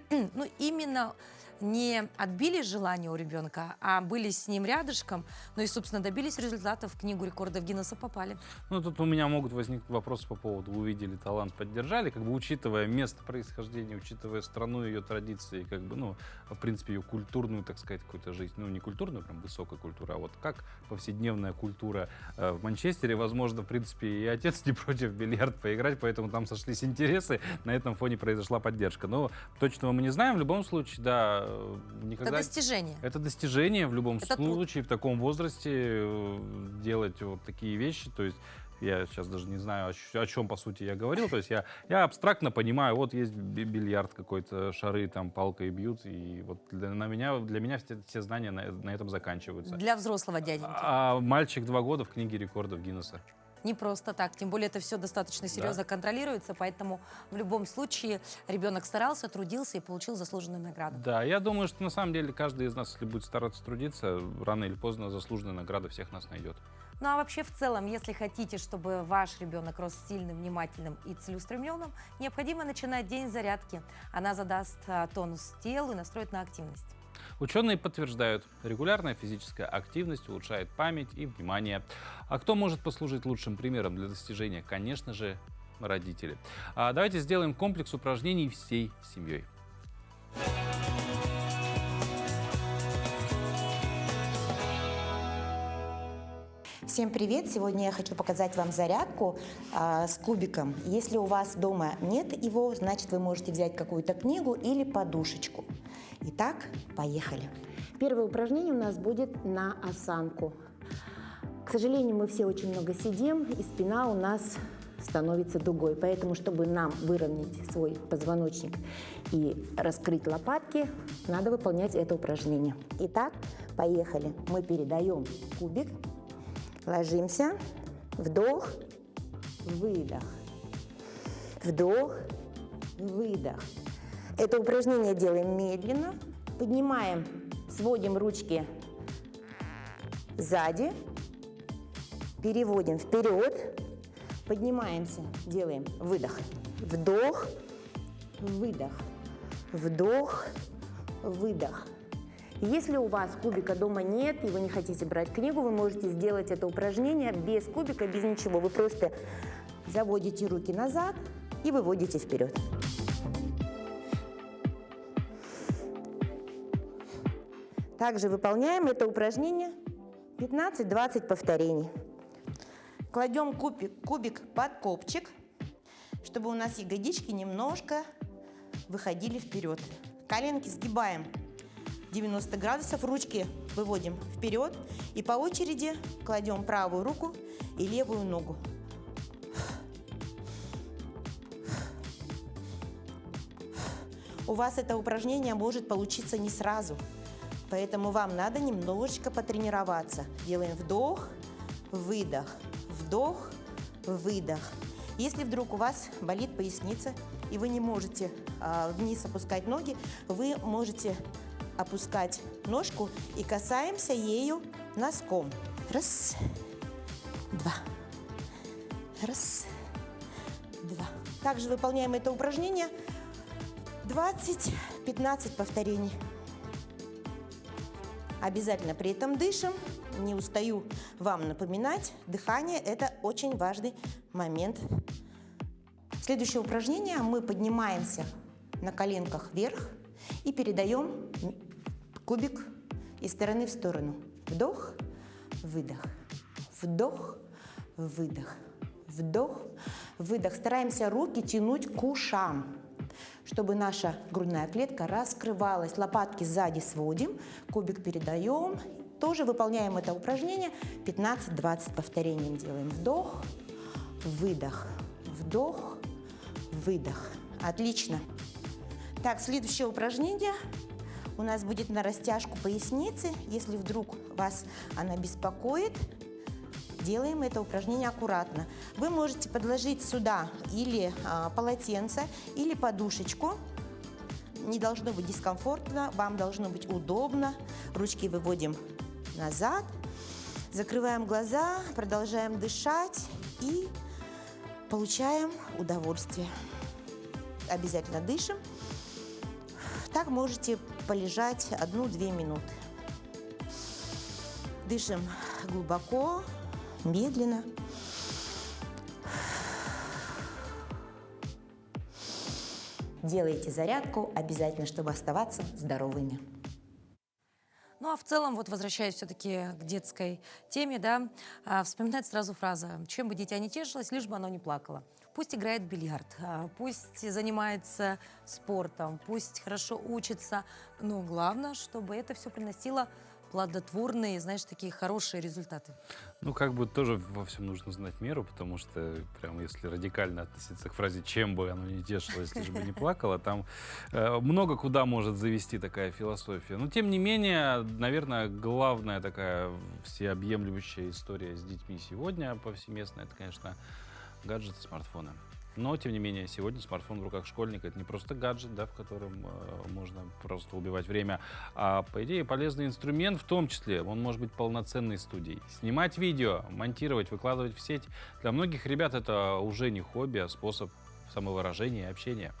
ну, именно не отбили желание у ребенка, а были с ним рядышком, ну и, собственно, добились результатов, в книгу рекордов Гиннесса попали. Ну, тут у меня могут возникнуть вопросы по поводу увидели талант, поддержали, как бы учитывая место происхождения, учитывая страну, ее традиции, как бы, ну, в принципе, ее культурную, так сказать, какую-то жизнь, ну, не культурную, прям высокая культура, а вот как повседневная культура в Манчестере, возможно, в принципе, и отец не против в бильярд поиграть, поэтому там сошлись интересы, на этом фоне произошла поддержка. Но точного мы не знаем, в любом случае, да, никогда... Это достижение. Это достижение в любом Это случае, в таком возрасте делать вот такие вещи. То есть я сейчас даже не знаю, о чем, по сути, я говорил. То есть я абстрактно понимаю, вот есть бильярд какой-то, шары там палкой бьют, и вот для меня все знания на этом заканчиваются. Для взрослого дяденьки. А мальчик 2 года в книге рекордов Гиннесса. Не просто так, тем более это все достаточно серьезно контролируется, поэтому в любом случае ребенок старался, трудился и получил заслуженную награду. Да, я думаю, что на самом деле каждый из нас, если будет стараться трудиться, рано или поздно заслуженная награда всех нас найдет. Ну а вообще в целом, если хотите, чтобы ваш ребенок рос сильным, внимательным и целеустремленным, необходимо начинать день с зарядки. Она задаст тонус телу и настроит на активность. Ученые подтверждают, регулярная физическая активность улучшает память и внимание. А кто может послужить лучшим примером для достижения? Конечно же, родители. Давайте сделаем комплекс упражнений всей семьей. Всем привет! Сегодня я хочу показать вам зарядку с кубиком. Если у вас дома нет его, значит вы можете взять какую-то книгу или подушечку. Итак, поехали. Первое упражнение у нас будет на осанку. К сожалению, мы все очень много сидим, и спина у нас становится дугой. Поэтому, чтобы нам выровнять свой позвоночник и раскрыть лопатки, надо выполнять это упражнение. Итак, поехали. Мы передаем кубик. Ложимся, вдох, выдох, вдох, выдох. Это упражнение делаем медленно, поднимаем, сводим ручки сзади, переводим вперед, поднимаемся, делаем выдох, вдох, выдох, вдох, выдох. Если у вас кубика дома нет и вы не хотите брать книгу, вы можете сделать это упражнение без кубика, без ничего. Вы просто заводите руки назад и выводите вперед. Также выполняем это упражнение 15-20 повторений. Кладем кубик под копчик, чтобы у нас ягодички немножко выходили вперед. Коленки сгибаем 90 градусов, ручки выводим вперед и по очереди кладем правую руку и левую ногу. У вас это упражнение может получиться не сразу, поэтому вам надо немножечко потренироваться. Делаем вдох, выдох, вдох, выдох. Если вдруг у вас болит поясница и вы не можете вниз опускать ноги, вы можете опускать ножку и касаемся ею носком. Раз, два, раз, два. Также выполняем это упражнение 20-15 повторений. Обязательно при этом дышим. Не устаю вам напоминать, дыхание – это очень важный момент. Следующее упражнение. Мы поднимаемся на коленках вверх и передаем кубик из стороны в сторону. Вдох, выдох, вдох, выдох, вдох, выдох. Стараемся руки тянуть к ушам, чтобы наша грудная клетка раскрывалась. Лопатки сзади сводим, кубик передаем. Тоже выполняем это упражнение 15-20 повторений делаем. Вдох, выдох, вдох, выдох. Отлично. Так, следующее упражнение у нас будет на растяжку поясницы. Если вдруг вас она беспокоит, делаем это упражнение аккуратно. Вы можете подложить сюда или полотенце, или подушечку. Не должно быть дискомфортно, вам должно быть удобно. Ручки выводим назад, закрываем глаза, продолжаем дышать и получаем удовольствие. Обязательно дышим. Так можете полежать 1-2 минуты. Дышим глубоко, медленно. Делайте зарядку обязательно, чтобы оставаться здоровыми. Ну а в целом, вот возвращаясь все-таки к детской теме, да, вспоминать сразу фраза: чем бы дитя не тешилось, лишь бы оно не плакало. Пусть играет в бильярд, пусть занимается спортом, пусть хорошо учится, но главное, чтобы это все приносило плодотворные, знаешь, такие хорошие результаты. Ну, как бы тоже во всем нужно знать меру, потому что прям если радикально относиться к фразе «чем бы оно не тешилось, лишь бы не плакало», там много куда может завести такая философия. Но, тем не менее, наверное, главная такая всеобъемлющая история с детьми сегодня повсеместная — это, конечно, гаджеты, смартфоны. Но, тем не менее, сегодня смартфон в руках школьника — это не просто гаджет, да, в котором можно просто убивать время, а, по идее, полезный инструмент, в том числе он может быть полноценной студией. Снимать видео, монтировать, выкладывать в сеть — для многих ребят это уже не хобби, а способ самовыражения и общения.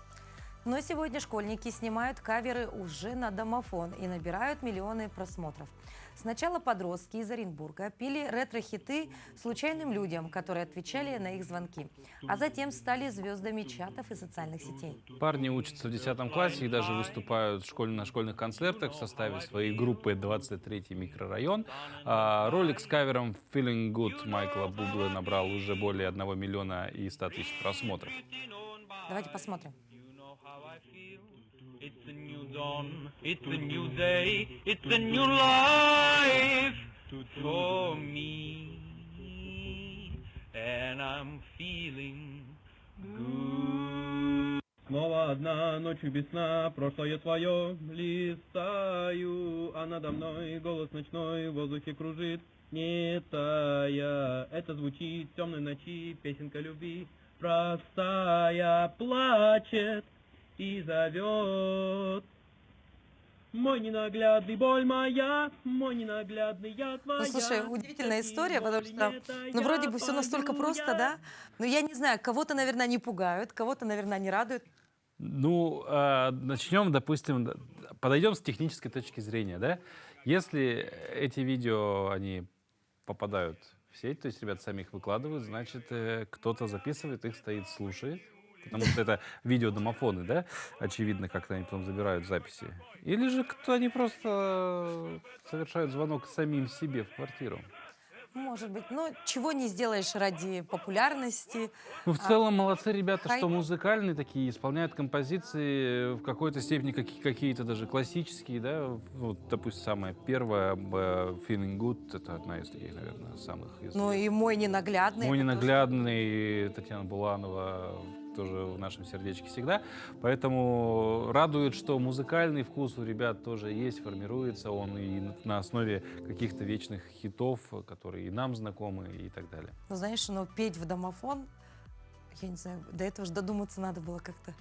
Но сегодня школьники снимают каверы уже на домофон и набирают миллионы просмотров. Сначала подростки из Оренбурга пели ретро-хиты случайным людям, которые отвечали на их звонки, а затем стали звездами чатов и социальных сетей. Парни учатся в 10 классе и даже выступают на школьных концертах в составе своей группы «23-й микрорайон». Ролик с кавером «Feeling Good» Майкла Бублы набрал уже более 1 миллиона и 100 тысяч просмотров. Давайте посмотрим. It's a new dawn, it's a new day, it's a new life for me, and I'm feeling good. Снова одна ночью без сна, прошлое свое листаю, а надо мной голос ночной в воздухе кружит, не тая. Это звучит в темной ночи, песенка любви, простая, плачет и зовет. Мой ненаглядный, боль моя, мой ненаглядный, я твоя. Ну, слушай, удивительная история, потому что, ну, вроде бы все настолько просто, да? Но я не знаю, кого-то, наверное, не пугают, кого-то, наверное, не радуют. Ну, начнем, допустим, подойдем с технической точки зрения, да? Если эти видео, они попадают в сеть, то есть ребята сами их выкладывают, значит, кто-то записывает, их стоит, слушает. Потому что это видеодомофоны, да? Очевидно, как-то они потом забирают записи. Или же они просто совершают звонок самим себе в квартиру. Может быть. Но чего не сделаешь ради популярности. Ну, в целом, молодцы ребята, что музыкальные такие, исполняют композиции в какой-то степени какие-то даже классические, да? Вот, допустим, самая первая «Feeling Good» — это одна из таких, наверное, самых известных. Ну и «Мой ненаглядный». «Мой ненаглядный», Татьяна Буланова, тоже в нашем сердечке всегда. Поэтому радует, что музыкальный вкус у ребят тоже есть, формируется он и на основе каких-то вечных хитов, которые и нам знакомы, и так далее. Ну, знаешь, но петь в домофон, я не знаю, до этого же додуматься надо было как-то.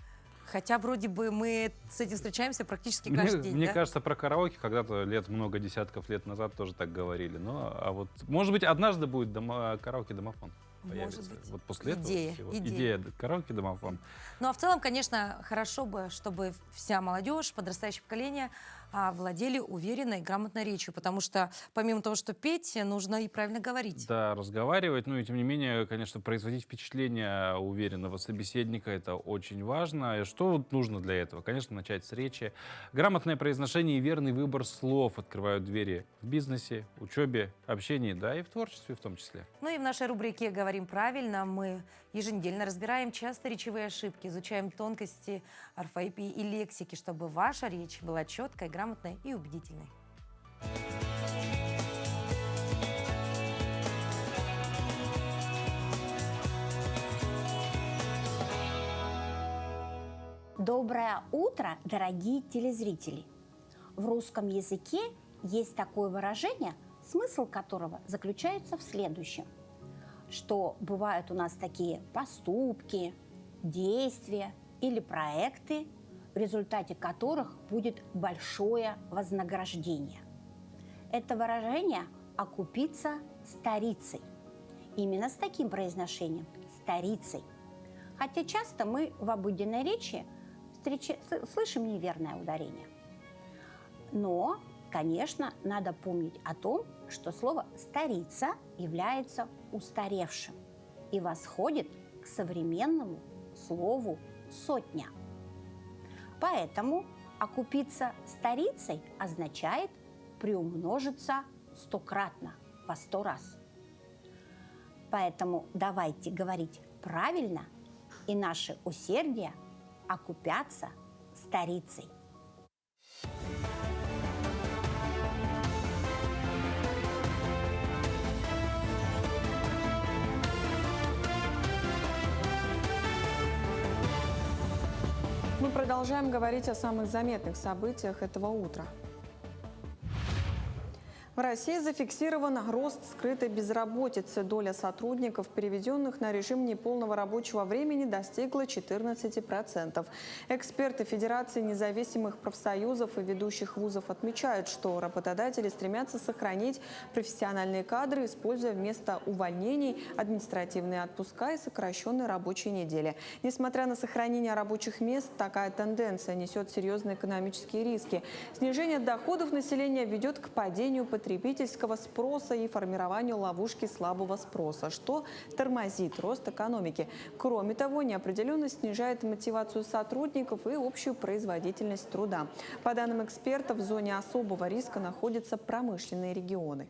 Хотя вроде бы мы с этим встречаемся практически каждый день. Мне да? кажется, кажется, про караоке когда-то много десятков лет назад тоже так говорили. А вот, может быть, однажды будет караоке-домофон. Появится. Может быть. Вот после Идея. этого идея караоке-домофон. Ну а в целом, конечно, хорошо бы, чтобы вся молодежь, подрастающее поколение а владели уверенной, грамотной речью. Потому что помимо того, что петь, нужно и правильно говорить. Да, разговаривать, ну и тем не менее, конечно, производить впечатление уверенного собеседника, это очень важно. И что вот нужно для этого? Конечно, начать с речи. Грамотное произношение и верный выбор слов открывают двери в бизнесе, учебе, общении, да, и в творчестве в том числе. Ну и в нашей рубрике «Говорим правильно» мы еженедельно разбираем часто речевые ошибки, изучаем тонкости орфоэпии и лексики, чтобы ваша речь была четкой, грамотной и убедительной. Доброе утро, дорогие телезрители! В русском языке есть такое выражение, смысл которого заключается в следующем, что бывают у нас такие поступки, действия или проекты, в результате которых будет большое вознаграждение. Это выражение «окупиться старицей». Именно с таким произношением – старицей. Хотя часто мы в обыденной речи слышим неверное ударение. Но, конечно, надо помнить о том, что слово «старица» является устаревшим и восходит к современному слову «сотня». Поэтому окупиться старицей означает приумножиться стократно, по 100 раз. Поэтому давайте говорить правильно, и наше усердие окупятся старицей. Мы продолжаем говорить о самых заметных событиях этого утра. В России зафиксирован рост скрытой безработицы. Доля сотрудников, переведенных на режим неполного рабочего времени, достигла 14%. Эксперты Федерации независимых профсоюзов и ведущих вузов отмечают, что работодатели стремятся сохранить профессиональные кадры, используя вместо увольнений административные отпуска и сокращенные рабочие недели. Несмотря на сохранение рабочих мест, такая тенденция несет серьезные экономические риски. Снижение доходов населения ведет к падению потребительского спроса и формированию ловушки слабого спроса, что тормозит рост экономики. Кроме того, неопределенность снижает мотивацию сотрудников и общую производительность труда. По данным экспертов, в зоне особого риска находятся промышленные регионы.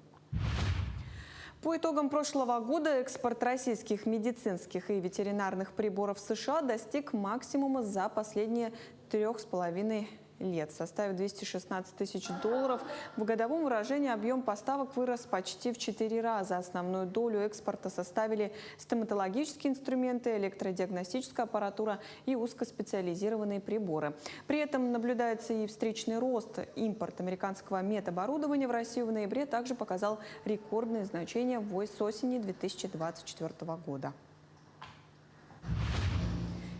По итогам прошлого года экспорт российских медицинских и ветеринарных приборов в США достиг максимума за последние 3,5 лет, составив $216 тысяч. В годовом выражении объем поставок вырос почти в 4 раза. Основную долю экспорта составили стоматологические инструменты, электродиагностическая аппаратура и узкоспециализированные приборы. При этом наблюдается и встречный рост. Импорт американского медоборудования в Россию в ноябре также показал рекордные значения с осени 2024 года.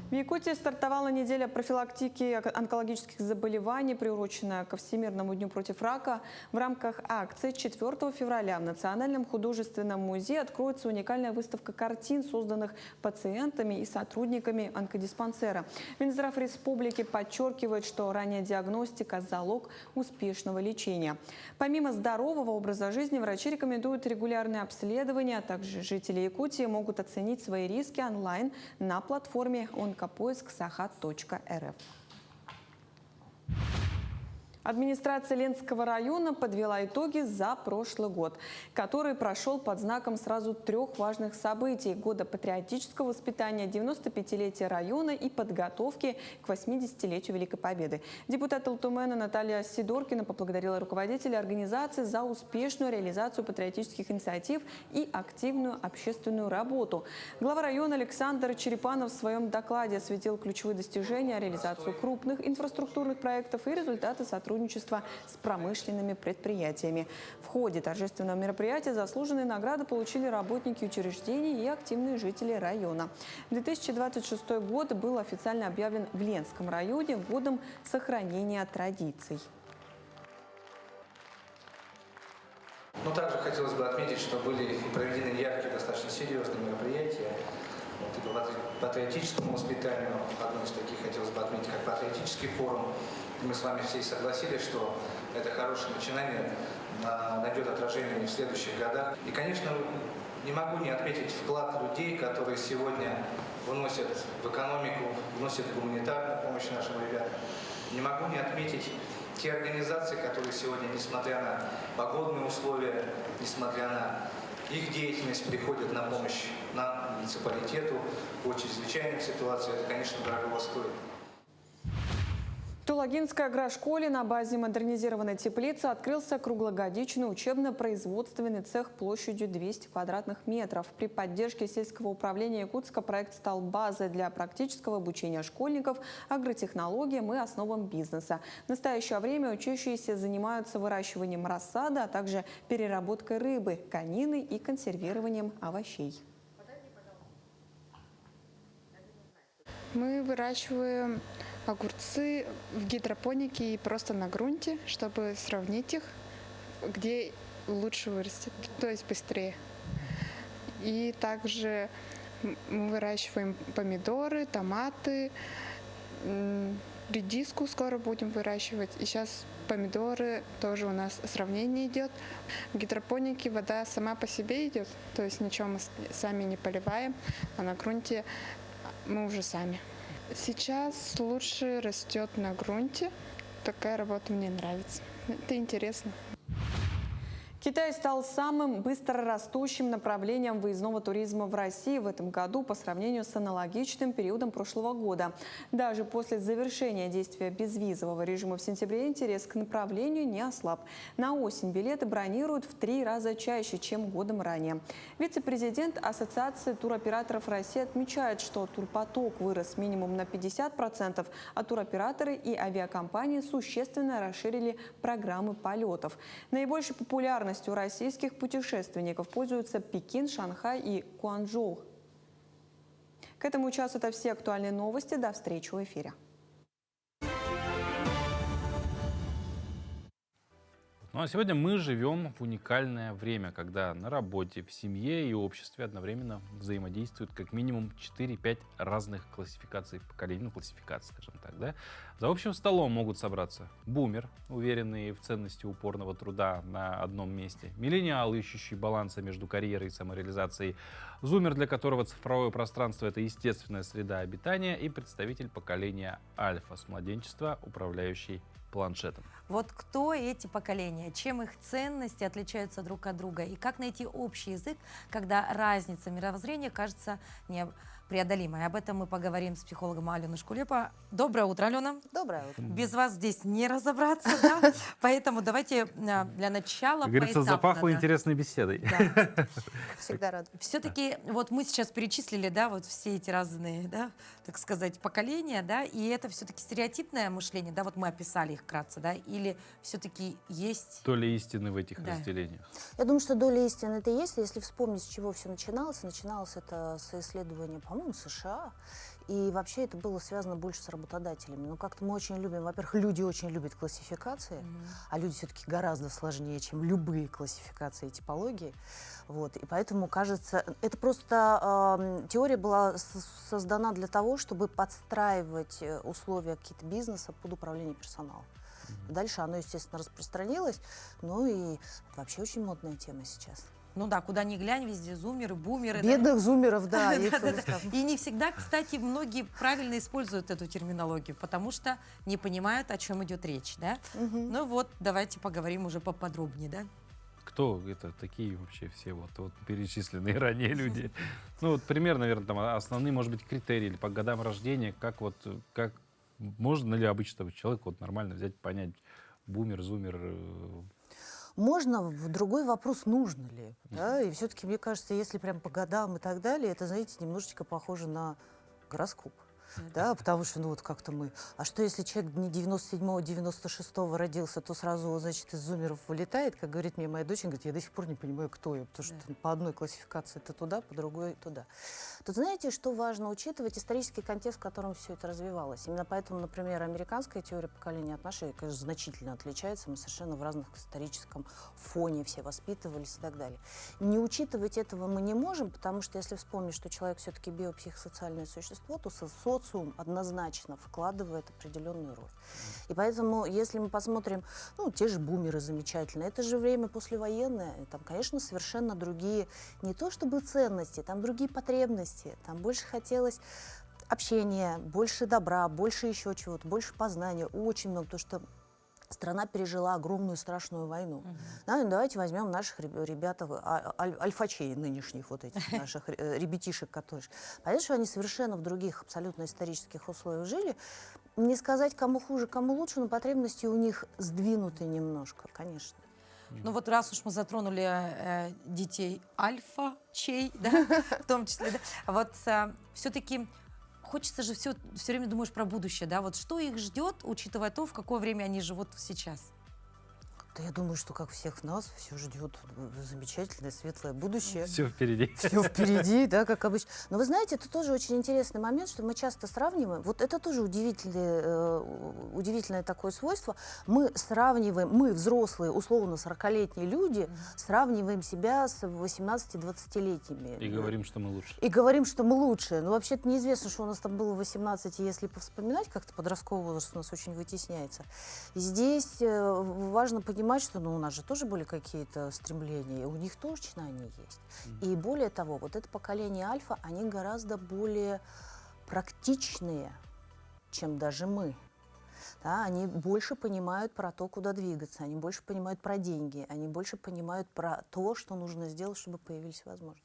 В Якутии стартовала неделя профилактики онкологических заболеваний, приуроченная ко Всемирному дню против рака. В рамках акции 4 февраля в Национальном художественном музее откроется уникальная выставка картин, созданных пациентами и сотрудниками онкодиспансера. Минздрав республики подчеркивает, что ранняя диагностика – залог успешного лечения. Помимо здорового образа жизни, врачи рекомендуют регулярные обследования, а также жители Якутии могут оценить свои риски онлайн на платформе онкопоиск.сахат.рф. Администрация Ленского района подвела итоги за прошлый год, который прошел под знаком сразу 3 важных событий: года патриотического воспитания, 95-летия района и подготовки к 80-летию Великой Победы. Депутат Алтумена Наталья Сидоркина поблагодарила руководителей организации за успешную реализацию патриотических инициатив и активную общественную работу. Глава района Александр Черепанов в своем докладе осветил ключевые достижения, реализацию крупных инфраструктурных проектов и результаты сотрудничества с промышленными предприятиями. В ходе торжественного мероприятия заслуженные награды получили работники учреждений и активные жители района. 2026 год был официально объявлен в Ленском районе годом сохранения традиций. Но также хотелось бы отметить, что были проведены яркие, достаточно серьезные мероприятия. Вот, и по патриотическому воспитанию одно из таких хотелось бы отметить, как патриотический форум. Мы с вами все согласились, что это хорошее начинание найдет отражение и в следующих годах. И, конечно, не могу не отметить вклад людей, которые сегодня вносят в экономику, вносят в гуманитарную помощь нашим ребятам. Не могу не отметить те организации, которые сегодня, несмотря на погодные условия, несмотря на их деятельность, приходят на помощь нам, муниципалитету, по чрезвычайным ситуациям. Это, конечно, дорого стоит. В Тулагинской агрошколе на базе модернизированной теплицы открылся круглогодичный учебно-производственный цех площадью 200 квадратных метров. При поддержке сельского управления Якутска проект стал базой для практического обучения школьников агротехнологиям и основам бизнеса. В настоящее время учащиеся занимаются выращиванием рассады, а также переработкой рыбы, конины и консервированием овощей. Мы выращиваем огурцы в гидропонике и просто на грунте, чтобы сравнить их, где лучше вырастет, то есть быстрее. И также мы выращиваем помидоры, томаты, редиску скоро будем выращивать. И сейчас помидоры тоже у нас сравнение идет. В гидропонике вода сама по себе идет, то есть ничего мы сами не поливаем, а на грунте мы уже сами. Сейчас лучше растет на грунте. Такая работа мне нравится. Это интересно. Китай стал самым быстрорастущим направлением выездного туризма в России в этом году по сравнению с аналогичным периодом прошлого года. Даже после завершения действия безвизового режима в сентябре интерес к направлению не ослаб. На осень билеты бронируют в 3 раза чаще, чем годом ранее. Вице-президент Ассоциации туроператоров России отмечает, что турпоток вырос минимум на 50%, а туроператоры и авиакомпании существенно расширили программы полетов. Наибольшей популярностью у российских путешественников пользуются Пекин, Шанхай и Гуанчжоу. К этому часу это все актуальные новости. До встречи в эфире. Ну а сегодня мы живем в уникальное время, когда на работе, в семье и обществе одновременно взаимодействуют как минимум 4-5 разных классификаций поколений, ну классификаций, скажем так, да. За общим столом могут собраться бумер, уверенный в ценности упорного труда на одном месте, миллениал, ищущий баланса между карьерой и самореализацией, зумер, для которого цифровое пространство — это естественная среда обитания, и представитель поколения альфа с младенчества, управляющий планшетом. Вот кто эти поколения, чем их ценности отличаются друг от друга и как найти общий язык, когда разница мировоззрения кажется непреодолимой. Об этом мы поговорим с психологом Аленой Шкулепа. Доброе утро, Алена. Доброе утро. Без вас здесь не разобраться, да? Поэтому давайте для начала Как говорится, запахло интересной беседой. Всегда рада. Все-таки вот мы сейчас перечислили, да, вот все эти разные, да, так сказать, поколения, да, и это все-таки стереотипное мышление, да, вот мы описали их вкратце, да, или все-таки есть... Доля истины в этих разделениях. Я думаю, что доля истины это есть. Если вспомнить, с чего все начиналось. Начиналось это с исследования, по-моему, США. И вообще это было связано больше с работодателями. Но как-то мы очень любим, во-первых, люди очень любят классификации, а люди все-таки гораздо сложнее, чем любые классификации и типологии. Вот. И поэтому, кажется, это просто теория была создана для того, чтобы подстраивать условия какие-то бизнеса под управление персоналом. Дальше оно, естественно, распространилось. Ну и вообще очень модная тема сейчас. Ну да, куда ни глянь, везде зумеры, бумеры. Бедных зумеров, да. И не всегда, кстати, многие правильно используют эту терминологию, потому что не понимают, о чем идет речь, да? Ну вот, давайте поговорим уже поподробнее, да? Кто это такие вообще все вот перечисленные ранее люди? Ну вот примерно, наверное, там основные, может быть, критерии или по годам рождения, как можно ли обычно человек вот нормально взять, понять, бумер, зумер? Можно. Другой вопрос, нужно ли. Да? И все-таки, мне кажется, если прям по годам и так далее, это, знаете, немножечко похоже на гороскоп. Да, потому что, ну вот как-то мы... А что, если человек не 97-го, 96-го родился, то сразу, значит, из зумеров вылетает, как говорит мне моя дочь, говорит, я до сих пор не понимаю, кто я, потому что по одной классификации это туда, по другой туда. Тут знаете, что важно учитывать? Исторический контекст, в котором все это развивалось. Именно поэтому, например, американская теория поколения от нашей, конечно, значительно отличается. Мы совершенно в разных историческом фоне все воспитывались и так далее. Не учитывать этого мы не можем, потому что если вспомнить, что человек все-таки биопсихосоциальное существо, то социум социум однозначно вкладывает определенную роль. И поэтому, если мы посмотрим, ну, те же бумеры замечательные, это же время послевоенное, и там, конечно, совершенно другие, не то чтобы ценности, там другие потребности, там больше хотелось общения, больше добра, больше еще чего-то, больше познания, очень много, потому что страна пережила огромную страшную войну. Да, ну, давайте возьмем наших ребят, альфачей нынешних, вот этих наших ребятишек, которые... Понятно, что они совершенно в других абсолютно исторических условиях жили. Не сказать, кому хуже, кому лучше, но потребности у них сдвинуты немножко, конечно. Ну вот раз уж мы затронули детей альфа-чей, да, в том числе, да, вот все-таки... Хочется же все время думаешь про будущее, да? Вот что их ждет, учитывая то, в какое время они живут сейчас? Да я думаю, что как всех нас, все ждет замечательное, светлое будущее. Все впереди. Все впереди, да, как обычно. Но вы знаете, это тоже очень интересный момент, что мы часто сравниваем. Вот это тоже удивительное такое свойство. Мы сравниваем, мы, взрослые, условно 40-летние люди, сравниваем себя с 18-20-летними. И говорим, что мы лучше. И говорим, что мы лучше. Но вообще-то неизвестно, что у нас там было 18, если повспоминать, как-то подростковый возраст у нас очень вытесняется. И здесь важно понимать, что у нас же тоже были какие-то стремления, и у них точно они есть. И более того, вот это поколение альфа, они гораздо более практичные, чем даже мы. Да, они больше понимают про то, куда двигаться, они больше понимают про деньги, они больше понимают про то, что нужно сделать, чтобы появились возможности.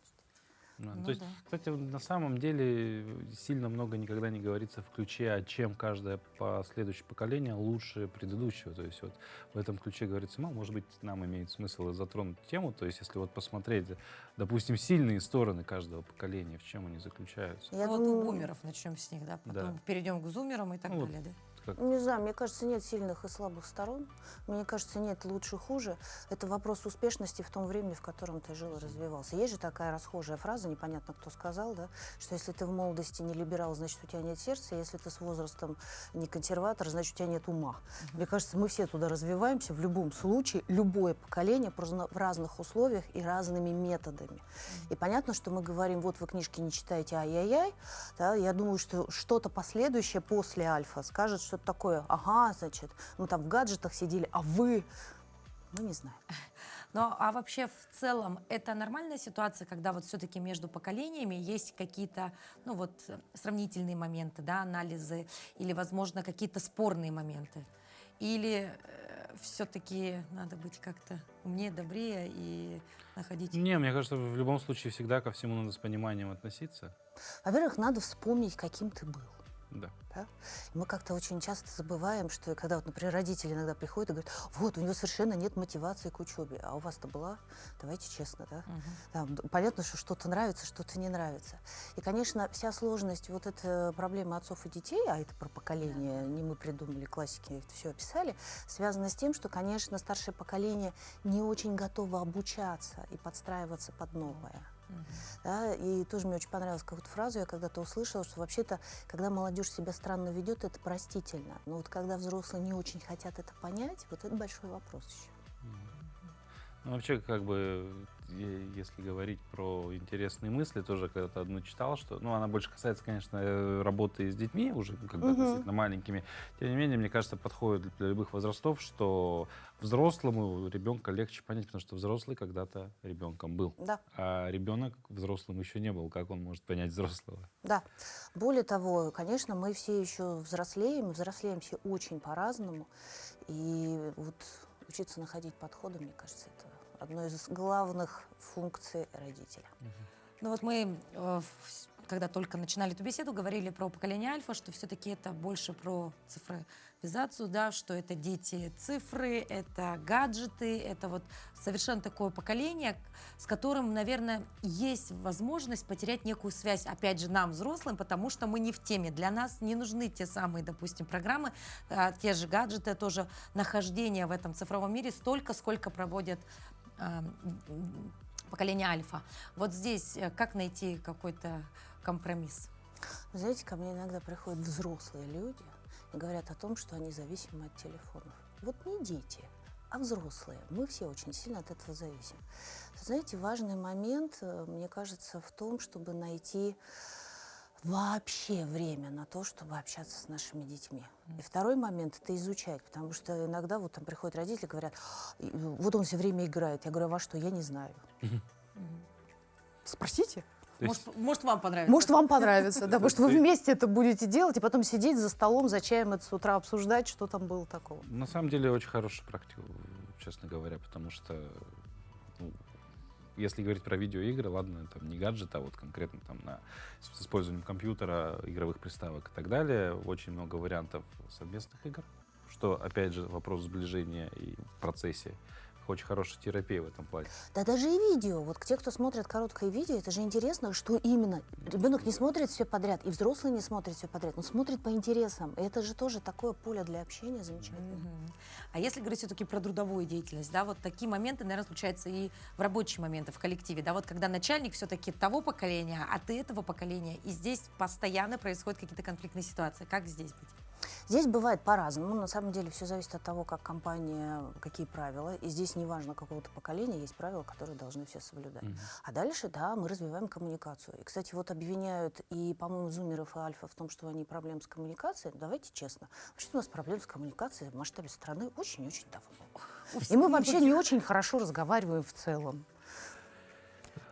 То есть, кстати, на самом деле сильно много никогда не говорится в ключе, а чем каждое последующее поколение лучше предыдущего. То есть вот в этом ключе говорится, может быть, нам имеет смысл затронуть тему. То есть если вот посмотреть, допустим, сильные стороны каждого поколения, в чем они заключаются. Вот у бумеров начнем с них, да, потом перейдем к зумерам и так далее, да? Не знаю, мне кажется, нет сильных и слабых сторон. Мне кажется, нет лучше, хуже. Это вопрос успешности в том времени, в котором ты жил и развивался. Есть же такая расхожая фраза, непонятно кто сказал, да, что если ты в молодости не либерал, значит, у тебя нет сердца, если ты с возрастом не консерватор, значит, у тебя нет ума. Мне кажется, мы все туда развиваемся в любом случае, любое поколение в разных условиях и разными методами. И понятно, что мы говорим, вот вы книжки не читаете, ай-яй-яй, да, я думаю, что что-то последующее после альфа скажет, что-то такое, ага, значит, мы там в гаджетах сидели, а вы, ну, не знаю. Ну, а вообще в целом это нормальная ситуация, когда вот все-таки между поколениями есть какие-то, ну вот, сравнительные моменты, да, анализы, или, возможно, какие-то спорные моменты? Или все-таки надо быть как-то умнее, добрее и находить... Не, мне кажется, в любом случае всегда ко всему надо с пониманием относиться. Во-первых, надо вспомнить, каким ты был. Да. Да? Мы как-то очень часто забываем, что когда, вот, например, родители иногда приходят и говорят, вот, у него совершенно нет мотивации к учебе, а у вас-то была, давайте честно, да? Там, понятно, что что-то нравится, что-то не нравится. И, конечно, вся сложность, вот эта проблема отцов и детей, а это про поколение, не мы придумали, классики это все описали, связана с тем, что, конечно, старшее поколение не очень готово обучаться и подстраиваться под новое. Да, и тоже мне очень понравилась какую-то фразу, я когда-то услышала, что вообще-то, когда молодежь себя странно ведет, это простительно. Но вот когда взрослые не очень хотят это понять, вот это большой вопрос еще. Ну, вообще, как бы, если говорить про интересные мысли, тоже когда-то одну читал, что, ну, она больше касается, конечно, работы с детьми, уже как бы относительно маленькими. Тем не менее, мне кажется, подходит для любых возрастов, что взрослому ребенка легче понять, потому что взрослый когда-то ребенком был. Да. А ребенок взрослым еще не был. Как он может понять взрослого? Да. Более того, конечно, мы все еще взрослеем все очень по-разному. И вот учиться находить подходы, мне кажется, это одной из главных функций родителя. Ну вот мы, когда только начинали эту беседу, говорили про поколение альфа, что все-таки это больше про цифровизацию, да, что это дети цифры, это гаджеты, это вот совершенно такое поколение, с которым, наверное, есть возможность потерять некую связь, опять же, нам, взрослым, потому что мы не в теме. Для нас не нужны те самые, допустим, программы, те же гаджеты, тоже нахождение в этом цифровом мире столько, сколько проводят поколение альфа. Вот здесь как найти какой-то компромисс? Вы знаете, ко мне иногда приходят взрослые люди и говорят о том, что они зависимы от телефонов. Вот не дети, а взрослые. Мы все очень сильно от этого зависим. Знаете, важный момент, мне кажется, в том, чтобы найти вообще время на то, чтобы общаться с нашими детьми. И второй момент — это изучать, потому что иногда вот там приходят родители, говорят, вот он все время играет. Я говорю, а во что? Я не знаю. Спросите. Может, вам понравится. Может, вам понравится, да, потому что вы вместе это будете делать, и потом сидеть за столом, за чаем это с утра обсуждать, что там было такого. На самом деле очень хорошая практика, честно говоря, потому что, ну, если говорить про видеоигры, ладно, там не гаджет, а вот конкретно там с использованием компьютера, игровых приставок и так далее, очень много вариантов совместных игр, что, опять же, вопрос сближения и в процессе. Очень хорошая терапия в этом плане. Да даже и видео. Вот те, кто смотрит короткое видео, это же интересно, что именно. Ребенок не смотрит все подряд, и взрослый не смотрит все подряд. Он смотрит по интересам. И это же тоже такое поле для общения замечательное. А если говорить все-таки про трудовую деятельность, да, вот такие моменты, наверное, случаются и в рабочие моменты, в коллективе, да, вот когда начальник все-таки того поколения, а ты этого поколения, и здесь постоянно происходят какие-то конфликтные ситуации. Как здесь быть? Здесь бывает по-разному. На самом деле все зависит от того, как компания, какие правила. И здесь неважно какого-то поколения, есть правила, которые должны все соблюдать. А дальше, да, мы развиваем коммуникацию. И, кстати, вот обвиняют и, по-моему, зумеров и альфа в том, что они проблем с коммуникацией. Давайте честно. Вообще-то у нас проблем с коммуникацией в масштабе страны очень-очень давно. И мы вообще не очень хорошо разговариваем в целом.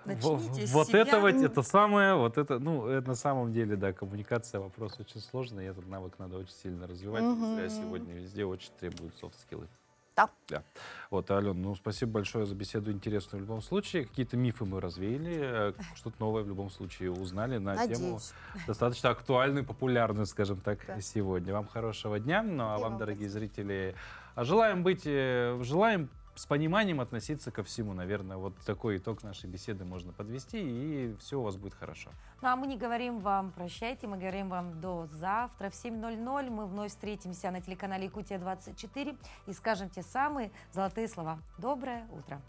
Вот это вот, это самое, вот это, ну, это на самом деле, да, коммуникация, вопрос очень сложный, и этот навык надо очень сильно развивать. Сегодня везде очень требуют софт-скиллы. Да. Вот, Ален, ну, спасибо большое за беседу интересную в любом случае. Какие-то мифы мы развеяли, что-то новое в любом случае узнали на тему достаточно актуальную, популярную, скажем так, сегодня. Вам хорошего дня, ну, а вам, дорогие зрители, желаем с пониманием относиться ко всему. Наверное, вот такой итог нашей беседы можно подвести, и все у вас будет хорошо. Ну, а мы не говорим вам прощайте, мы говорим вам до завтра в 7:00. Мы вновь встретимся на телеканале Якутия-24 и скажем те самые золотые слова. Доброе утро!